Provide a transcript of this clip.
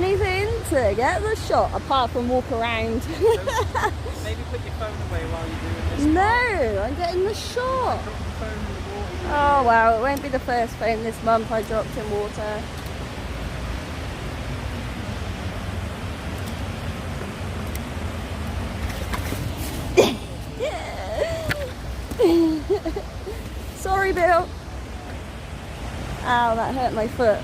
anything to get the shot apart from walk around. Maybe put your phone away while you're doing this. No, I'm getting the shot. Drop the phone in the water. Oh well, it won't be the first phone this month I dropped in water. Sorry, Bill. Ow, that hurt my foot.